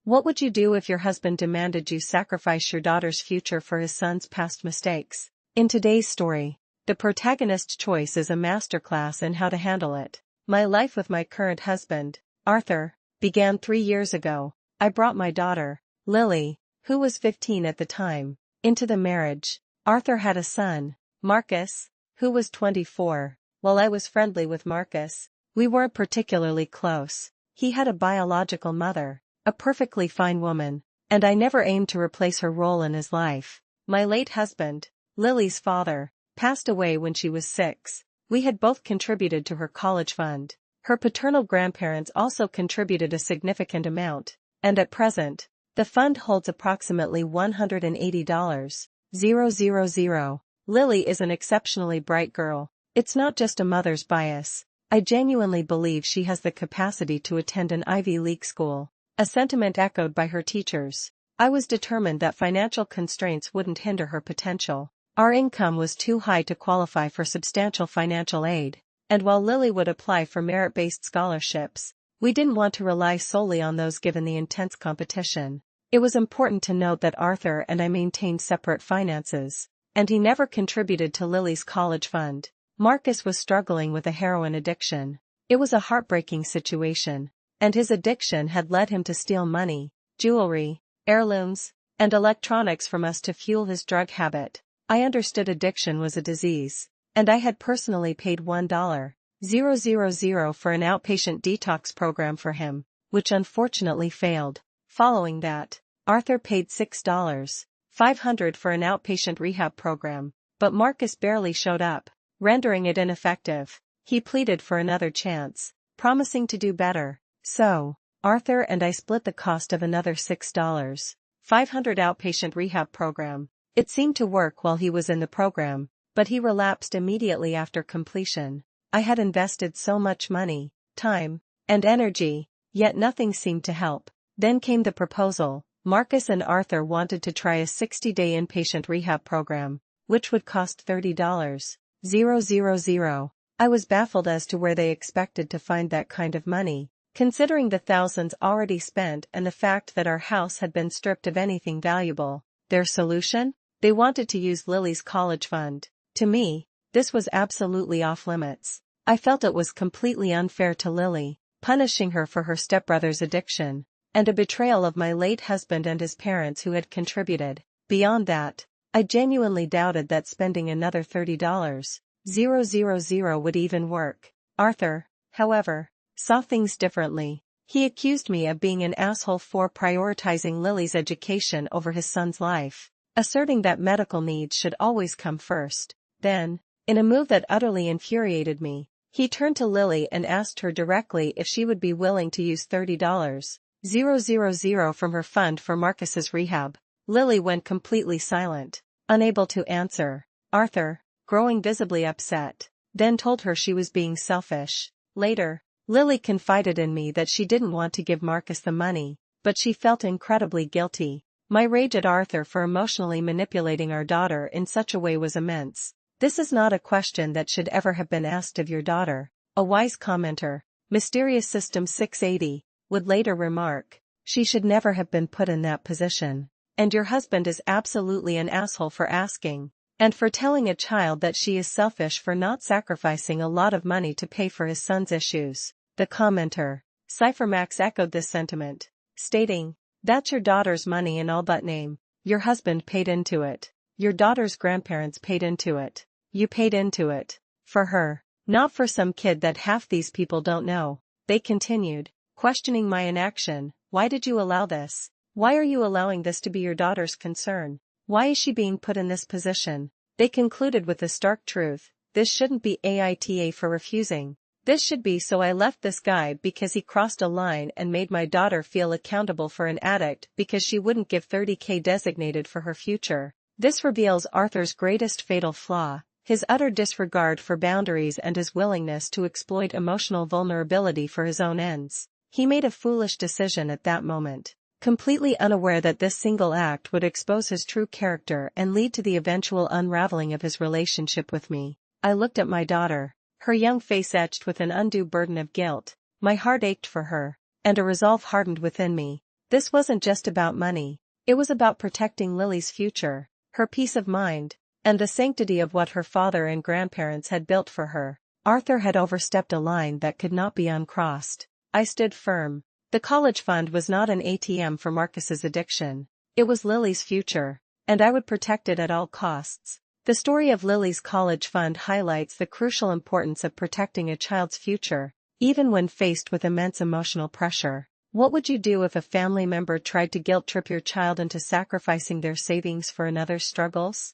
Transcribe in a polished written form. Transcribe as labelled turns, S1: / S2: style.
S1: What would you do if your husband demanded you sacrifice your daughter's future for his son's past mistakes? In today's story, the protagonist's choice is a masterclass in how to handle it. My life with my current husband, Arthur, began 3 years ago. I brought my daughter, Lily, who was 15 at the time, into the marriage. Arthur had a son, Marcus, who was 24. While I was friendly with Marcus, we weren't particularly close. He had a biological mother, a perfectly fine woman, and I never aimed to replace her role in his life. My late husband, Lily's father, passed away when she was 6. We had both contributed to her college fund. Her paternal grandparents also contributed a significant amount, and at present, the fund holds approximately $180,000. Lily is an exceptionally bright girl. It's not just a mother's bias. I genuinely believe she has the capacity to attend an Ivy League school, a sentiment echoed by her teachers. I was determined that financial constraints wouldn't hinder her potential. Our income was too high to qualify for substantial financial aid, and while Lily would apply for merit-based scholarships, we didn't want to rely solely on those given the intense competition. It was important to note that Arthur and I maintained separate finances, and he never contributed to Lily's college fund. Marcus was struggling with a heroin addiction. It was a heartbreaking situation, and his addiction had led him to steal money, jewelry, heirlooms, and electronics from us to fuel his drug habit. I understood addiction was a disease, and I had personally paid $1,000 for an outpatient detox program for him, which unfortunately failed. Following that, Arthur paid $6,500 for an outpatient rehab program, but Marcus barely showed up, rendering it ineffective. He pleaded for another chance, promising to do better. So, Arthur and I split the cost of another $6,500 outpatient rehab program. It seemed to work while he was in the program, but he relapsed immediately after completion. I had invested so much money, time, and energy, yet nothing seemed to help. Then came the proposal. Marcus and Arthur wanted to try a 60-day inpatient rehab program, which would cost $30,000. I was baffled as to where they expected to find that kind of money, considering the thousands already spent and the fact that our house had been stripped of anything valuable. Their solution? They wanted to use Lily's college fund. To me, this was absolutely off-limits. I felt it was completely unfair to Lily, punishing her for her stepbrother's addiction, and a betrayal of my late husband and his parents who had contributed. Beyond that, I genuinely doubted that spending another $30,000 would even work. Arthur, however, saw things differently. He accused me of being an asshole for prioritizing Lily's education over his son's life, asserting that medical needs should always come first. Then, in a move that utterly infuriated me, he turned to Lily and asked her directly if she would be willing to use $30,000 from her fund for Marcus's rehab. Lily went completely silent, unable to answer. Arthur, growing visibly upset, then told her she was being selfish. Later, Lily confided in me that she didn't want to give Marcus the money, but she felt incredibly guilty. My rage at Arthur for emotionally manipulating our daughter in such a way was immense. "This is not a question that should ever have been asked of your daughter," a wise commenter, Mysterious System 680, would later remark. "She should never have been put in that position. And your husband is absolutely an asshole for asking, and for telling a child that she is selfish for not sacrificing a lot of money to pay for his son's issues." The commenter, Cyphermax, echoed this sentiment, stating, "That's your daughter's money in all but name. Your husband paid into it. Your daughter's grandparents paid into it. You paid into it. For her, not for some kid that half these people don't know." They continued, questioning my inaction. "Why did you allow this? Why are you allowing this to be your daughter's concern? Why is she being put in this position?" They concluded with the stark truth: this shouldn't be AITA for refusing. This should be "so I left this guy because he crossed a line and made my daughter feel accountable for an addict because she wouldn't give $30K designated for her future." This reveals Arthur's greatest fatal flaw, his utter disregard for boundaries and his willingness to exploit emotional vulnerability for his own ends. He made a foolish decision at that moment, completely unaware that this single act would expose his true character and lead to the eventual unraveling of his relationship with me. I looked at my daughter, her young face etched with an undue burden of guilt. My heart ached for her, and a resolve hardened within me. This wasn't just about money. It was about protecting Lily's future, her peace of mind, and the sanctity of what her father and grandparents had built for her. Arthur had overstepped a line that could not be uncrossed. I stood firm. The college fund was not an ATM for Marcus's addiction. It was Lily's future, and I would protect it at all costs. The story of Lily's college fund highlights the crucial importance of protecting a child's future, even when faced with immense emotional pressure. What would you do if a family member tried to guilt-trip your child into sacrificing their savings for another's struggles?